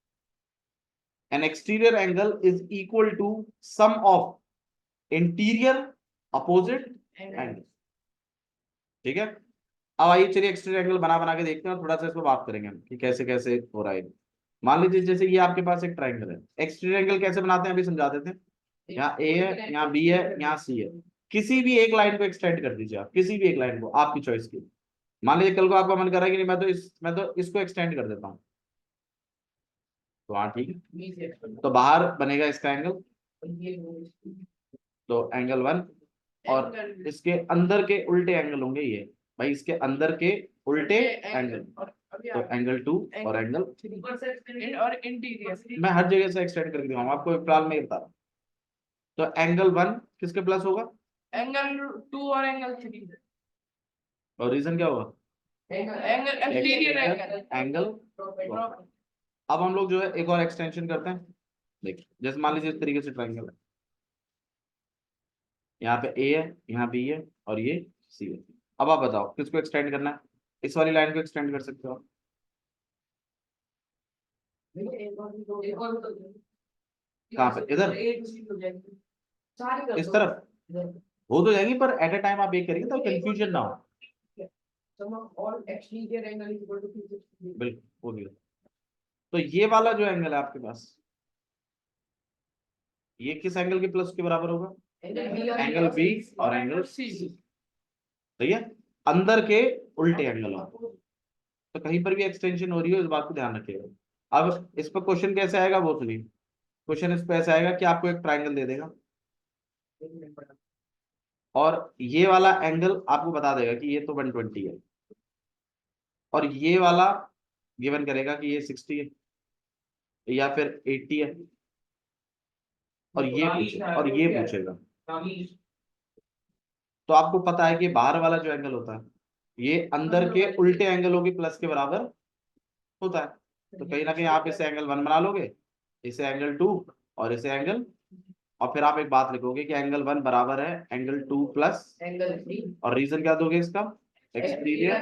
S1: An exterior angle is equal to sum of interior opposite angle. ठीक है, अब आइए चलिए एक्सटीरियर एंगल बना बना के देखते हैं और थोड़ा सा इस पर बात करेंगे हम कि कैसे कैसे हो रहा है। मान लीजिए जैसे ये आपके पास एक ट्राइंगल है, एक्सटीरियर एंगल कैसे बनाते हैं अभी समझा देते हैं। यहाँ ए है, यहाँ बी है, यहाँ सी है। किसी भी एक लाइन को एक्सटेंड कर दीजिए आप, किसी भी एक लाइन को आपकी चॉइस की। मान लीजिए कल को आपका मन कर रहा है कि नहीं मैं तो इसको एक्सटेंड कर देता हूँ, तो हाँ ठीक है। तो बाहर बनेगा इसका एंगल, तो एंगल 1, और इसके अंदर के उल्टे एंगल होंगे ये। भाई इसके अंदर के उल्टे एंगल, तो एंगल 2 और एंगल 3।
S4: और इंटीरियर
S1: मैं हर जगह से एक्सटेंड करके दिखाऊंगा आपको, फिलहाल मैं बता रहा हूँ। तो एंगल 1 किसके प्लस होगा?
S4: एंगल 2 और एंगल 3
S1: और रीजन क्या होगा?
S4: Angle interior
S1: angle. अब हम लोग जो है एक और एक्सटेंशन करते हैं। देखिए जैसे मान लीजिए इस तरीके से ट्राइंगल है, यहाँ पे ए है, यहाँ बी है और ये सी है। अब आप बताओ किसको एक्सटेंड करना है? इस वाली लाइन को एक्सटेंड कर सकते हो आप। कहाँ पे? इधर इस तरफ हो तो जाएगी, पर एट अ टाइम आप ये करिए तो कंफ्यूजन ना हो। बिल्कुल हो गया। तो ये वाला जो एंगल है आपके पास, ये किस एंगल के प्लस के बराबर होगा? एंगल बी और एंगल सी। सही है, अंदर के उल्टे एंगल। तो कहीं पर भी एक्सटेंशन हो रही हो इस बात को ध्यान रखिएगा। अब इस पर क्वेश्चन कैसे आएगा वो सुनिए। क्वेश्चन इस पर ऐसा आएगा कि आपको एक ट्राइंगल दे देगा और ये वाला एंगल आपको बता देगा कि ये तो 120 है, और ये वाला गिवन करेगा कि ये 60 है या फिर 80 है, और ये पूछेगा। तो आपको पता है कि बाहर वाला जो एंगल होता है ये अंदर के उल्टे एंगलों के प्लस के बराबर होता है। तो कहीं ना कहीं आप इसे एंगल 1 बना लोगे, इसे एंगल 2 और इसे एंगल, और फिर आप एक बात लिखोगे कि एंगल 1 बराबर है एंगल 2 प्लस
S3: एंगल 3
S1: और रीजन क्या दोगे इसका? Exterior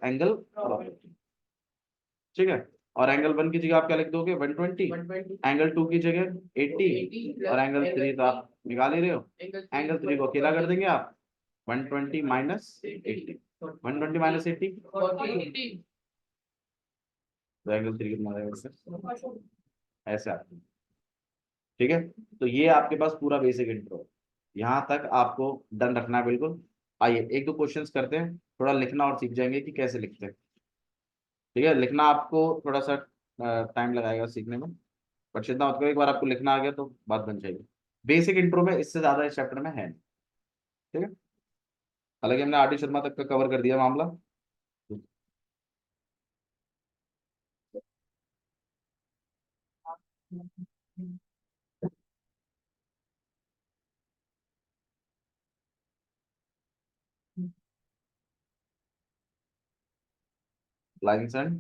S1: angle property. ठीक है, और एंगल 1 की जगह आप क्या लिख दोगे? 120, एंगल 2 की जगह 80 और एंगल 3 तो आप निकाल ही रहे हो। एंगल 3 को अकेला कर देंगे आप, 120 माइनस 80। 120 माइनस 80
S4: 40
S1: तो एंगल 3 कितना आएगा इससे? ऐसे आता है। ठीक है, तो ये आपके पास पूरा बेसिक इंट्रो, यहाँ तक आपको डन रखना है बिल्कुल। आइए एक दो क्वेश्चंस करते हैं, थोड़ा लिखना और सीख जाएंगे कि कैसे लिखते हैं। ठीक है, लिखना आपको थोड़ा सा टाइम लगाएगा सीखने में, पर चिंता मत करो, एक बार आपको लिखना आ गया तो बात बन जाएगी। बेसिक इंट्रो में इससे ज्यादा इस चैप्टर में है नहीं। ठीक है, हालांकि हमने आर डी शर्मा तक का कवर कर दिया मामला। लाइन्स एंड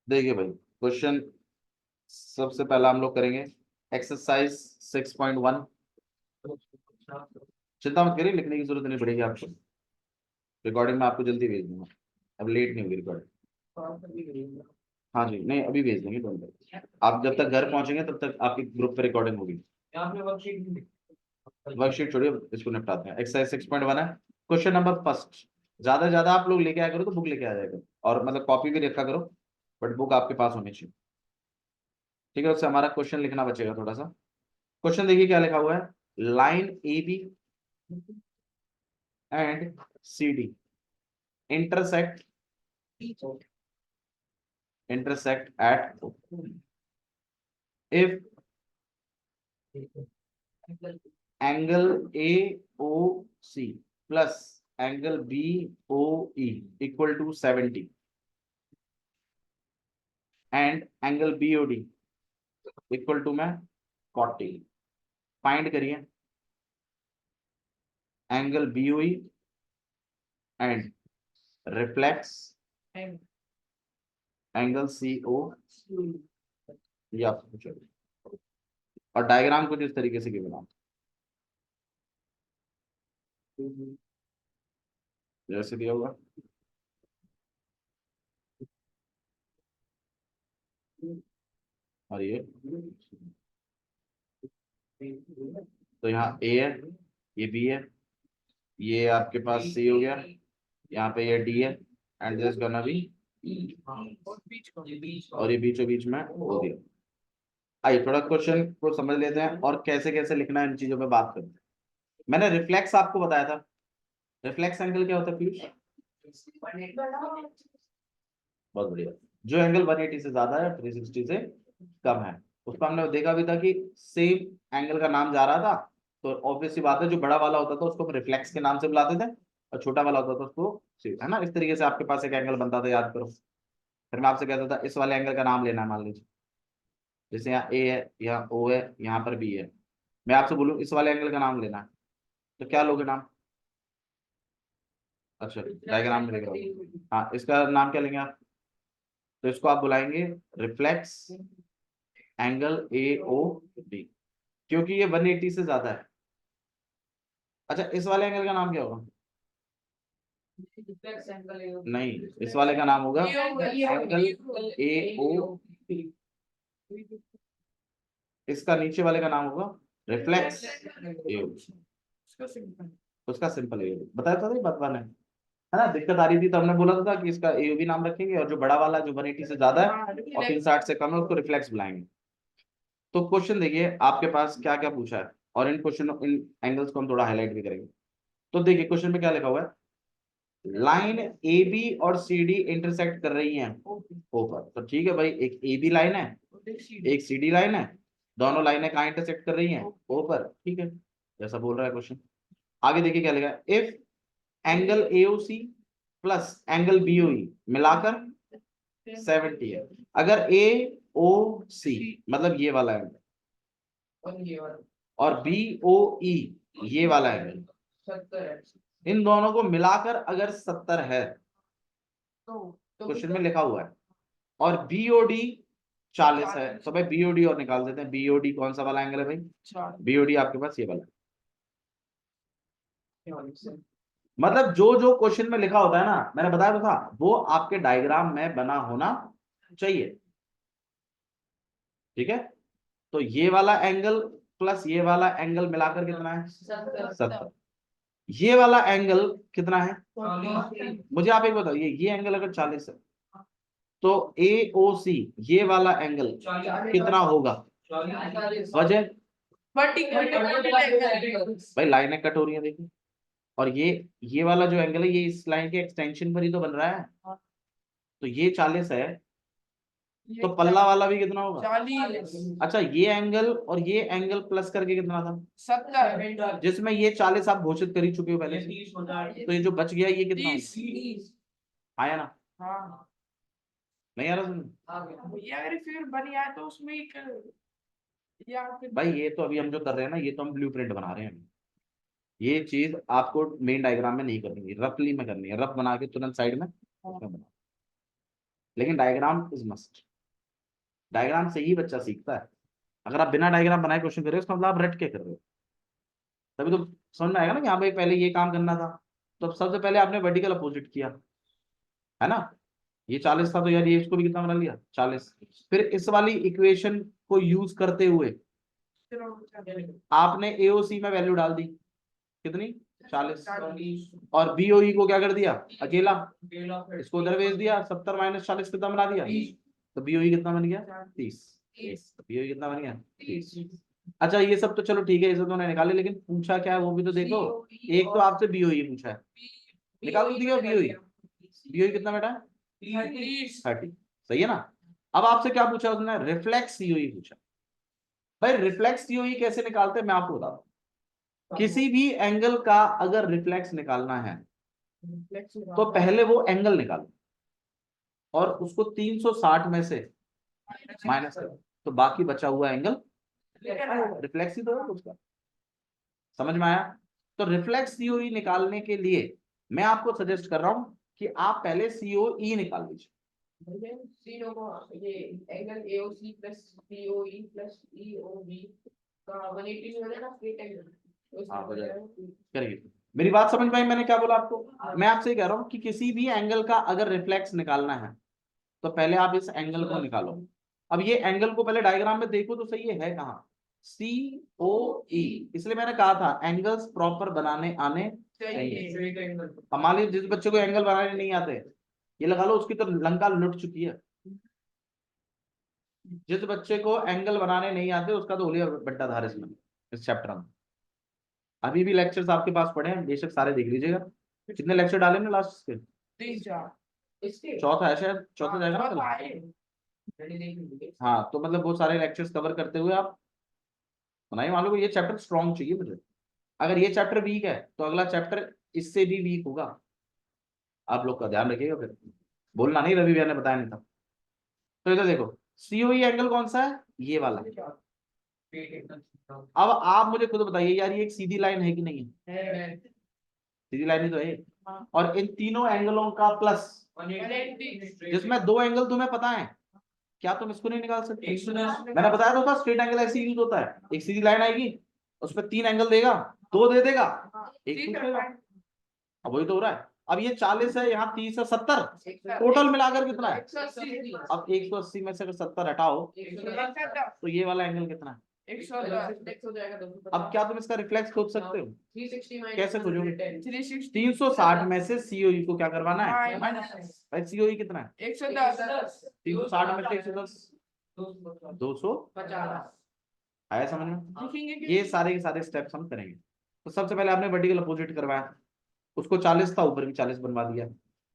S1: देखिए भाई, क्वेश्चन सबसे पहला हम लोग करेंगे एक्सरसाइज 6.1। चिंता मत करिए, लिखने की जरूरत नहीं पड़ेगी आपको, रिकॉर्डिंग में आपको जल्दी भेज दूंगा, अब लेट नहीं होगी रिकॉर्डिंग। हाँ जी, नहीं अभी भेज देंगे, डोंट वरी। आप जब तक घर पहुंचेंगे तब तक आपकी ग्रुप पे रिकॉर्डिंग होगी। वर्कशीट छोड़िए, इसको निपटाते हैं। एक्सरसाइज 6.1 है, क्वेश्चन नंबर फर्स्ट। ज्यादा से ज्यादा आप लोग लेके आया करो तो बुक लेके आ जाएगा, और मतलब कॉपी भी रखा करो, बट बुक आपके पास होनी चाहिए। ठीक है, उससे हमारा क्वेश्चन लिखना बचेगा थोड़ा सा। क्वेश्चन देखिए क्या लिखा हुआ है, line A B and C D intersect at if angle AOC plus angle BOE equal to 70 and angle BOD equal to में 40। फाइंड करिए angle BOE and reflex angle CO या कुछ, और डायग्राम कुछ इस तरीके से गिवन जैसे दिया होगा। और तो यहाँ A है, ये B है, ये आपके पास C हो गया, यहाँ पे ये D है, एंड दिस गोना बी, और ये बीचों बीच में हो दिया। आइए थोड़ा क्वेश्चन को समझ लेते हैं और कैसे कैसे लिखना है इन चीजों पे बात करते हैं। मैंने रिफ्लेक्स आपको बताया था, रिफ्लेक्स एंगल क्या होता है पीयूष? बहुत बढ़िया, जो एंगल 180 से ज्यादा है 360 से कम है, उसको हमने देखा भी था कि सेम एंगल का नाम जा रहा था, तो ऑब्वियस सी बात है जो बड़ा वाला होता था उसको हम रिफ्लेक्स के नाम से बुलाते थे, और छोटा वाला होता था उसको है ना, इस तरीके से आपके पास एक एंगल बनता था, याद करो। फिर मैं आपसे कहता था इस वाले एंगल का नाम लेना है, मान लीजिए जैसे यहाँ ए है, यहाँ ओ है, यहाँ पर बी है, मैं आपसे बोलूँ इस वाले एंगल का नाम लेना है, तो क्या लोगे नाम? अच्छा डायग्राम में देख रहा हूँ, हाँ इसका नाम क्या लेंगे आप? तो इसको आप बुलाएंगे रिफ्लेक्स एंगल AOD, क्योंकि ये 180 से ज्यादा है। अच्छा इस वाले एंगल का नाम क्या होगा? नहीं, इस वाले का नाम होगा एंगल AO, इसका नीचे वाले का नाम होगा रिफ्लेक्स AOD, उसका सिंपल AOD बताया था, बतवाना है ना, दिक्कत आ रही थी तो हमने बोला था कि इसका AOB नाम रखेंगे, और जो बड़ा वाला जो 180 से ज्यादा है और 360 से कम है उसको रिफ्लेक्स बुलाएंगे। तो क्वेश्चन देखिए आपके पास क्या क्या पूछा है, और इन क्वेश्चन इन एंगल्स को हम थोड़ा हाईलाइट भी करेंगे। तो देखिए क्वेश्चन में क्या लिखा हुआ है, लाइन AB और CD इंटरसेक्ट कर रही हैं ऊपर, तो ठीक है भाई, एक AB लाइन है एक CD लाइन है, दोनों लाइनें कहाँ इंटरसेक्ट कर रही हैं? ऊपर, ठीक है, जैसा बोल रहा है क्वेश्चन। आगे देखिए क्या लिखा है, if angle AOC plus angle BOE मिलाकर 70 है, अगर AOC मतलब ये वाला एंगल और BOE ये वाला एंगल, इन दोनों को मिलाकर अगर 70 है, क्वेश्चन में लिखा हुआ है, और BOD 40 है, तो भाई BOD और निकाल देते हैं। BOD कौन सा वाला एंगल है भाई? BOD आपके पास ये वाला, मतलब जो जो क्वेश्चन में लिखा होता है ना, मैंने बताया तो था, वो आपके डायग्राम में बना होना चाहिए। ठीक है, तो ये वाला एंगल प्लस ये वाला एंगल मिलाकर कितना है? 70। ये वाला एंगल कितना है? मुझे आप एक बताओ, ये एंगल अगर 40 है तो AOC ये वाला एंगल कितना होगा? वजह
S4: वर्टिकल
S1: भाई लाइनें कट हो रही है देखो, और ये वाला जो एंगल है ये इस लाइन के एक्सटेंशन पर ही तो बन रहा है, तो ये 40 है, तो पल्ला वाला भी कितना होगा?
S4: 40
S1: अच्छा, ये एंगल और ये एंगल प्लस करके कितना था?
S4: 70
S1: जिसमें ये 40 आप घोषित कर ही चुके हो पहले से, तो ये जो बच गया ये कितना होगा?
S4: 30
S1: आया ना?
S4: हाँ
S1: नहीं आ रहा समझ?
S4: ये अगर फिर बन गया तो उसमें एक या फिर
S1: भाई ये तो अभी हम जो कर रहे हैं ना, ये तो हम ब्लूप्रिंट बना रहे हैं, ये चीज आपको मेन डायग्राम में नहीं करनी है, रफली में करनी है, रफ बना के तुरंत साइड में उसमें बना। लेकिन डायग्राम इज मस्ट, डायग्राम से ही बच्चा सीखता है। अगर आप बिना डायग्राम बनाए क्वेश्चन कर रहे हो उसका मतलब आप रट के कर रहे हो, तभी तो समझ में आएगा ना कि हाँ भाई पहले ये काम करना था, तो अब सबसे पहले आपने वर्टिकल अपोजिट किया, है ना? ये 40 था तो यार ये इसको भी कितना बना लिया? 40। फिर इस वाली इक्वेशन को यूज करते हुए आपने AOC में वैल्यू डाल दी, कितनी? 40। और BOE को क्या कर दिया? अकेला, इसको उधर भेज दिया, 70 - 40 कितना बना दिया? तो BOE कितना बन गया? 30। BOE कितना बन गया? 30। अच्छा ये सब तो चलो ठीक है, ये सब तो निकाले, लेकिन पूछा क्या है वो भी तो देखो। एक तो आपसे BOE पूछा है, निकाल तो दिया BOE कितना बेटा?
S4: 30
S1: 30, सही है ना? अब आपसे क्या पूछा उसने? रिफ्लेक्स COE पूछा। भाई रिफ्लेक्स COE कैसे निकालते हैं मैं आपको बताता हूँ। किसी भी एंगल का अगर रिफ्लेक्स निकालना है तो पहले वो एंगल निकालो और उसको 360 में से माइनस करो, तो बाकी बचा हुआ एंगल रिफ्लेक्स ही तो है उसका। समझ में आया? तो रिफ्लेक्स COE निकालने के लिए मैं आपको सजेस्ट कर रहा हूं कि आप पहले COE निकाल लीजिए।
S4: ये angle AOC plus POE plus EOB का 180 हो जाएगा स्ट्रेट एंगल
S1: हाँ, हो जाएगा। करिए, मेरी बात समझ में आई मैंने क्या बोला आपको? मैं आपसे कह रहा हूँ कि किसी भी एंगल का अगर रिफ्लेक्स निकालना है तो पहले आप इस एंगल को निकालो। अब ये एंगल को पहले डायग्राम में देखो तो सही है कहाँ? COE, इसलिए मैंने कहा था एंगल्स प्रॉपर बनाने आने चाहिए। अब मान लीजिए जिस बच्चे को एंगल बनाने नहीं आते, ये लगा लो उसकी तो लंका लुट चुकी है। जिस बच्चे को एंगल बनाने नहीं आते उसका तो होलिया बट्टा धार इसमें, इस चैप्टर में। अभी भी लेक्चर्स आपके पास पड़े हैं, बेशक सारे देख लीजिएगा। कितने लेक्चर डाले ना लास्ट के?
S4: 3-4
S1: चौथा है शायद, चौथा जाएगा ना कल? हाँ, तो मतलब वो सारे लेक्चर्स कवर करते हुए आप बनाइए। मान लो ये चैप्टर स्ट्रॉन्ग चाहिए मुझे, अगर ये चैप्टर वीक है तो अगला चैप्टर इससे भी वीक होगा। आप लोग का ध्यान रखिएगा, फिर बोलना नहीं रवि भैया ने बताया नहीं था। तो इधर देखो COE एंगल कौन सा है? ये वाला। अब आप मुझे खुद बताइए यार, ये एक सीधी लाइन है कि नहीं है? सीधी लाइन ही तो है। और इन तीनों एंगलों का प्लस, जिसमें दो एंगल तुम्हें पता है, क्या तुम इसको नहीं निकाल सकते? मैंने बताया तो था स्ट्रेट एंगल ऐसे यूज होता है, एक सीधी लाइन आएगी उसमें 3 एंगल देगा, 2 दे देगा, एक पूछेगा। अब वही तो हो रहा है। अब ये 40 है, यहाँ 30 है, 70 टोटल मिलाकर कितना है? अब 180 में से अगर 70 हटाओ तो ये वाला एंगल कितना है?
S4: 110
S1: अब क्या तुम इसका रिफ्लेक्स खोज सकते हो?
S4: 360
S1: कैसे खोजोगे?
S4: 360
S1: 360 में से COE को क्या करवाना है?
S4: माइनस।
S1: भाई COE कितना है?
S4: 110
S1: 360 में से 110, 250। आया समझ में?
S4: लिखेंगे कि
S1: ये सारे के सारे स्टेप्स हम करेंगे। तो सबसे पहले आपने वर्टिकल अपोजिट करवाया, उसको 40 था, ऊपर भी 40 बनवा दिया।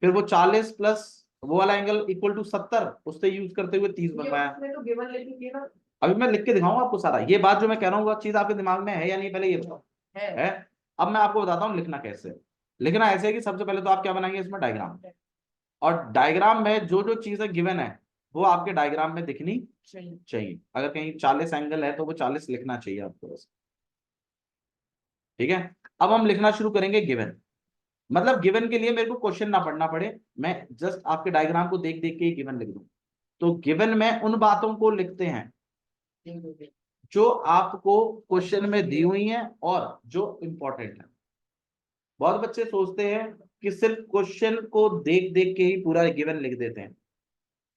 S1: फिर वो 40 प्लस वो वाला एंगल इक्वल टू 70, उससे यूज करते हुए 30 बनवाया। अभी मैं लिख के दिखाऊंगा आपको सारा, ये बात जो मैं कह रहा हूँ वो चीज आपके दिमाग में है या नहीं, पहले ये बताओ। है। अब मैं आपको बताता हूँ लिखना कैसे। लिखना ऐसे है कि सबसे पहले तो आप क्या बनाएंगे इसमें? डायग्राम। और डायग्राम में जो जो चीजें गिवन है वो आपके डायग्राम में दिखनी चाहिए। अगर कहीं 40 एंगल है तो वो 40 लिखना चाहिए आपको बस। ठीक है, अब हम लिखना शुरू करेंगे गिवन। मतलब गिवन के लिए मेरे को क्वेश्चन ना पढ़ना पड़े, मैं जस्ट आपके डायग्राम को देख देख के ही गिवन लिख दूं। तो गिवन में उन बातों को लिखते हैं जो आपको क्वेश्चन में दी हुई हैं और जो इंपॉर्टेंट है। बहुत बच्चे सोचते हैं कि सिर्फ क्वेश्चन को देख देख के ही पूरा गिवन लिख देते हैं,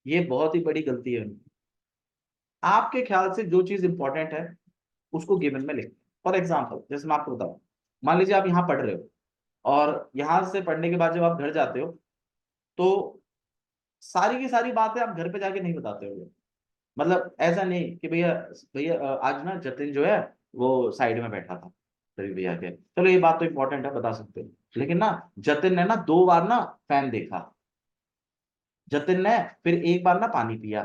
S1: ये बहुत ही बड़ी गलती है उनकी। आपके ख्याल से जो चीज इंपॉर्टेंट है उसको गिवन में लिख। फॉर एग्जाम्पल जैसे मैं आपको बताऊं, मान लीजिए आप यहाँ पढ़ रहे हो और यहाँ से पढ़ने के बाद जब आप घर जाते हो तो सारी की सारी बातें आप घर पे जाके नहीं बताते हो। मतलब ऐसा नहीं कि भैया भैया आज ना जतिन जो है वो साइड में बैठा था रवि भैया के, चलो ये बात तो इंपॉर्टेंट है बता सकते हो, लेकिन ना जतिन ने ना 2 बार ना फैन देखा, जतिन ने फिर एक बार ना पानी पिया,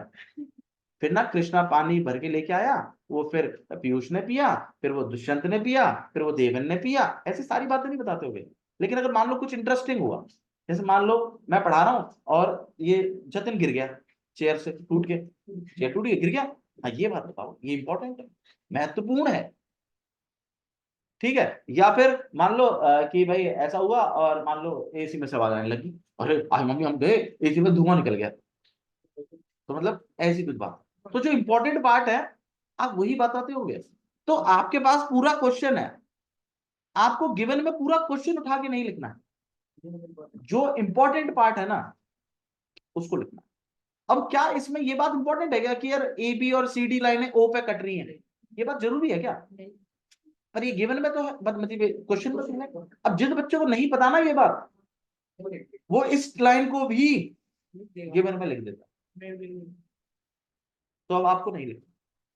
S1: फिर ना कृष्णा पानी भर के लेके आया, वो फिर पीयूष ने पिया, फिर वो दुष्यंत ने पिया, फिर वो देवन ने पिया। ऐसी सारी बातें नहीं बताते होगे। लेकिन अगर मान लो कुछ इंटरेस्टिंग हुआ, जैसे मान लो मैं पढ़ा रहा हूँ और ये जतिन गिर गया चेयर से टूट के, चेयर टूट गया गिर गया, हाँ ये बात बताओ, ये इंपॉर्टेंट है, महत्वपूर्ण है, ठीक है। या फिर मान लो कि भाई ऐसा हुआ और मान लो एसी में से आवाज आने लगी, अरे आज मम्मी हम गए एसी में धुआं निकल गया, तो मतलब ऐसी कुछ बात। तो जो इंपॉर्टेंट पार्ट है आप वही बताते होगे। तो आपके पास पूरा क्वेश्चन है, आपको गिवन में पूरा क्वेश्चन उठा के नहीं लिखना है, जो इंपॉर्टेंट पार्ट है ना उसको लिखना है। अब क्या इसमें ये बात इंपॉर्टेंट है क्या कि यार ए बी और सी डी लाइनें ओ पे कट रही हैं, ये बात जरूरी है क्या? पर ये गिवन में तो है, मतलब क्वेश्चन में तो है। अब जिन बच्चों को नहीं पता ना ये बात, वो इस लाइन को भी गिवन में लिख देता, तो अब आपको नहीं लिखना,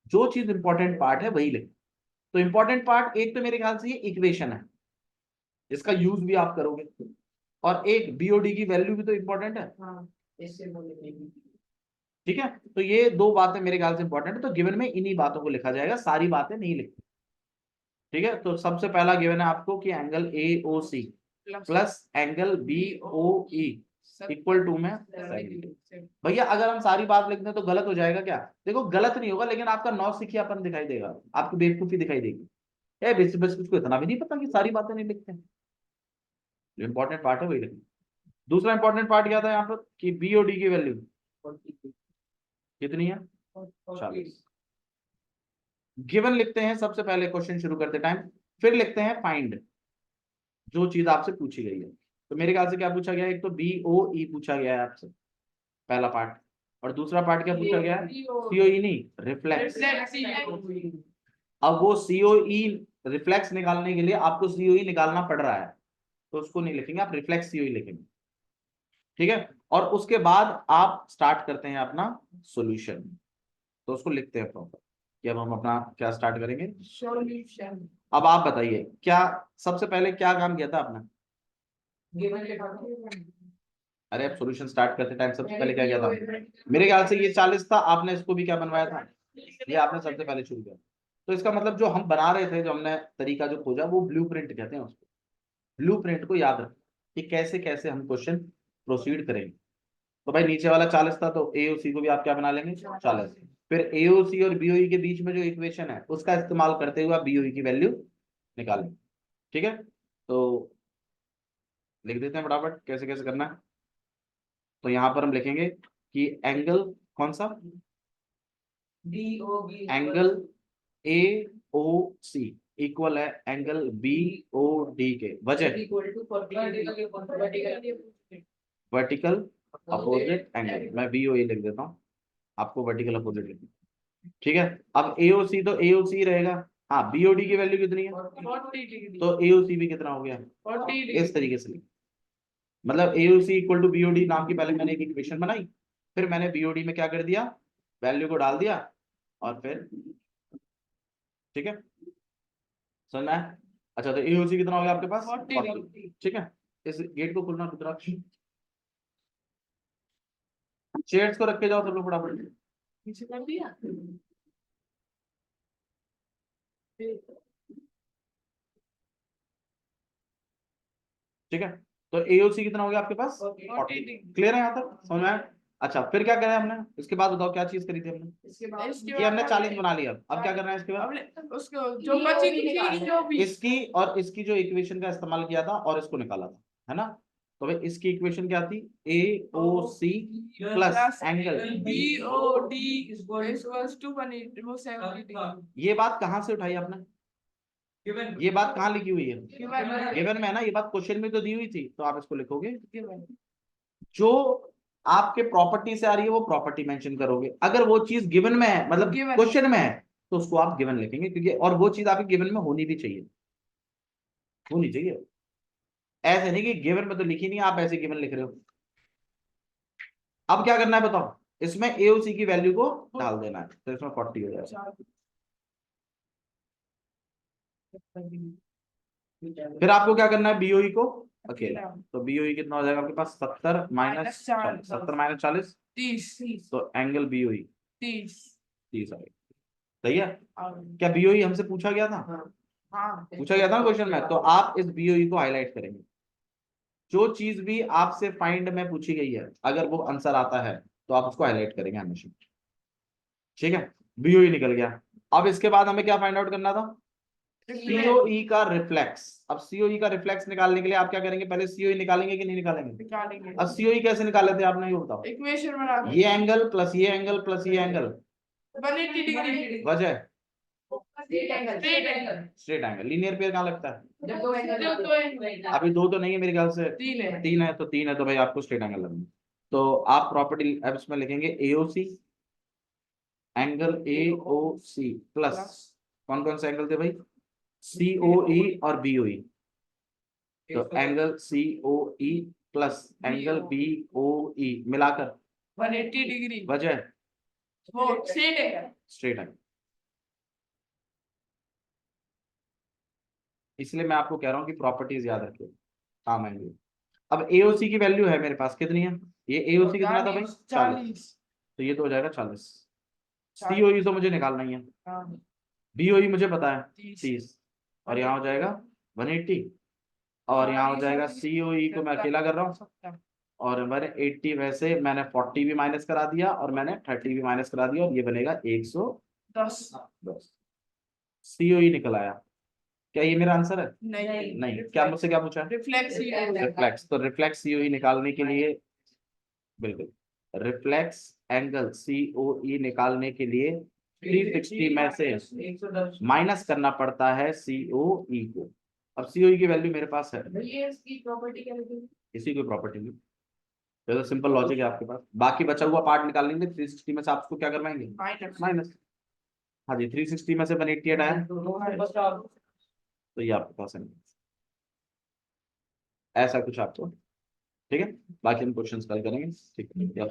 S1: जो चीज इंपॉर्टेंट पार्ट है वही लिख। तो इंपॉर्टेंट पार्ट एक तो मेरे ख्याल से ये इक्वेशन है, इसका यूज भी आप करोगे, और एक बीओडी की वैल्यू भी तो इंपॉर्टेंट है, ठीक है। तो ये 2 बातें मेरे ख्याल से इंपॉर्टेंट है, तो गिवन में इन्हीं बातों को लिखा जाएगा, सारी बातें नहीं लिखती, ठीक है। तो सबसे पहला गिवन है आपको कि angle A O C plus angle B O E equal to में 70। भैया अगर हम सारी बात लिख दें तो गलत हो जाएगा क्या? देखो गलत नहीं होगा, लेकिन आपका नौसिखियापन दिखाई देगा, आपकी बेवकूफी दिखाई देगी, ए बस बस उसको इतना भी नहीं पता कि सारी बातें नहीं लिखते हैं। जो इंपॉर्टेंट पार्ट है वही लिखना। दूसरा इंपॉर्टेंट पार्ट क्या था यहाँ पर कि बी और डी की वैल्यू कितनी है? 40। गिवन लिखते हैं सबसे पहले क्वेश्चन शुरू करते टाइम, फिर लिखते हैं फाइंड जो चीज आपसे पूछी गई है। तो मेरे ख्याल से क्या पूछा गया है, एक तो बी ओ ई पूछा गया है आपसे पहला पार्ट, और दूसरा पार्ट क्या पूछा गया है? सीओई नहीं, रिफ्लेक्स। अब वो सीओई रिफ्लेक्स निकालने के लिए आपको सीओई निकालना पड़ रहा है, तो उसको नहीं लिखेंगे, आप रिफ्लेक्स सीओई लिखेंगे, ठीक है। और उसके बाद आप स्टार्ट करते हैं अपना सॉल्यूशन, तो उसको लिखते हैं प्रॉपर कि अब हम अपना क्या स्टार्ट करेंगे,
S4: सॉल्यूशन।
S1: अब आप बताइए क्या सबसे पहले क्या काम किया था आपने? अरे अब सॉल्यूशन स्टार्ट करते टाइम सबसे पहले क्या किया था? मेरे ख्याल से ये 40 था, आपने इसको भी क्या बनवाया था, ये आपने सबसे पहले शुरू किया। तो इसका मतलब जो हम बना रहे थे, जो हमने तरीका जो खोजा, वो ब्लूप्रिंट कहते हैं उसको। ब्लूप्रिंट को याद रखें कि कैसे कैसे हम क्वेश्चन प्रोसीड करेंगे। तो भाई नीचे वाला 40 था, तो एओसी को भी आप क्या बना लेंगे, 40। फिर एओसी और बीओई के बीच में जो इक्वेशन है उसका इस्तेमाल करते हुए आप बीओई की वैल्यू निकालेंगे, ठीक है। तो लिख देते हैं फटाफट कैसे कैसे करना है। तो यहां पर हम लिखेंगे कि एंगल कौन सा, angle A O C equal है एंगल बी ओ डी के, वजह वर्टिकल अपोजिट एंगल, मैं बी ओ ए लिख देता हूँ, आपको वर्टिकल अपोजिट लिखना, ठीक है। अब एओसी तो एओसी रहेगा, हाँ बीओडी की वैल्यू कितनी है, तो एओसी भी कितना हो गया, इस तरीके से लिख, मतलब एओसी इक्वल टू बीओडी नाम की पहले मैंने एक इक्वेशन बनाई, फिर मैंने बीओडी में क्या कर दिया, वैल्यू को डाल दिया, और फिर ठीक है समझना है। अच्छा तो एओसी कितना हो गया आपके पास 40, ठीक है। इस गेट को खुलना रुद्राक्ष, चेयर्स को रख के जाओ सब लोग फटाफट, ठीक है। तो एओसी कितना हो गया आपके पास 40, क्लियर है यहाँ तक समझ में आया? अच्छा फिर क्या करा हमने, इसके बाद बताओ क्या चीज करी थी हमने, कि हमने 40 बना लिया, अब क्या करना है इसके बाद,
S4: उसको जो बची थी जो भी
S1: इसकी और इसकी जो इक्वेशन का इस्तेमाल किया था और इसको निकाला था, है ना। तो भाई इसकी इक्वेशन क्या थी, A O C plus angle
S4: B O D equals to 170।
S1: ये बात कहाँ से उठाई आपने, ये बात कहाँ लिखी हुई है, गिवन में है ना, ये बात क्वेश्चन में तो दी हुई थी, तो आप इसको लिखोगे जो आपके प्रॉपर्टी से आ रही है वो प्रॉपर्टी मेंशन करोगे, अगर वो चीज गिवन में है मतलब
S4: Given।
S1: क्वेश्चन में है तो उसको आप गिवन लिखेंगे, क्योंकि और वो चीज आपके गिवन में होनी भी चाहिए, होनी चाहिए। ऐसे नहीं कि गिवन में तो लिखी नहीं, आप ऐसे गिवन लिख रहे हो। अब क्या करना है बताओ, इसमें एओसी की वैल्यू को डाल देना है, तो इसमें 40 हो जाएगा। फिर आपको क्या करना है, बीओई को अकेला, तो बीओई कितना हो जाएगा आपके पास, 70 माइनस 40, 70 माइनस 40
S4: 30
S1: तो एंगल बीओई
S4: 30
S1: 30 आएगा। सही है, क्या बीओई हमसे पूछा गया था,
S4: हाँ
S1: पूछा गया था ना क्वेश्चन में, तो आप इस बीओई को हाईलाइट करेंगे। जो चीज भी आपसे फाइंड में पूछी गई है अगर वो आंसर आता है तो आप उसको हाईलाइट करेंगे हमेशा, ठीक है। बीओई निकल गया। अब इसके बाद हमें क्या फाइंड आउट करना था, सीओई का रिफ्लेक्स। अब सीओई का रिफ्लेक्स निकालने के लिए आप क्या करेंगे, पहले सीओई निकालेंगे कि नहीं निकालेंगे।
S4: निकालेंगे।
S1: अब सीओई कैसे निकाले थे आपने, ये बताओ।
S4: इक्वेशन बना के
S1: ये एंगल प्लस ये एंगल प्लस ये एंगल
S4: 180 डिग्री
S1: वजह
S4: straight angle
S1: straight angle. Linear pair कहाँ लगता है,
S4: जब दो एंगल
S1: अभी दो तो नहीं है मेरे ख्याल से,
S4: 3 है।
S1: तीन है तो भाई आपको स्ट्रेट एंगल लगना है। तो आप प्रॉपर्टी अब इसमें लिखेंगे एओसी, एंगल एओसी प्लस कौन कौन से एंगल थे भाई, सीओई और बीओई, तो angle COE plus angle BOE मिलाकर
S4: 180 डिग्री
S1: वजह
S4: वो स्ट्रेट एंगल
S1: स्ट्रेट एंगल। इसलिए मैं आपको कह रहा हूँ कि प्रॉपर्टीज याद रखिए, काम आएंगे। अब एओसी की वैल्यू है मेरे पास कितनी है, ये एओसी कितना था भाई 40, तो ये तो हो जाएगा 40। सीओई तो मुझे निकालना ही है, बीओई मुझे पता है 30, और यहाँ हो जाएगा 180, और यहाँ हो जाएगा सीओई को मैं अकेला कर रहा हूँ, और मैंने 80 वैसे मैंने 40 भी माइनस करा दिया और मैंने 30 भी माइनस करा दिया, और ये बनेगा 110। सीओई निकल आया। क्या ये मेरा आंसर है, नहीं। क्या मुझसे क्या पूछा,
S4: रिफ्लेक्स
S1: रिफ्लेक्स, तो रिफ्लेक्स सीओई निकालने के लिए, बिल्कुल रिफ्लेक्स एंगल सीओई निकालने के लिए 360 में से
S3: 110
S1: माइनस करना पड़ता है सीओई को। अब सीओई की वैल्यू मेरे पास है,
S4: ये इसकी प्रॉपर्टी क्या लिखी
S1: इसी कोई प्रॉपर्टी नहीं, तो सिंपल लॉजिक है आपके पास। बाकी बचा हुआ पार्ट निकाल लेंगे, 360 में से आपको क्या करवाएंगे माइनस। हाँ जी, 360 में से 180 हटाया तो ये आपके पास है, ऐसा कुछ आपको, ठीक है। बाकी हम क्वेश्चंस कल करेंगे, ठीक है।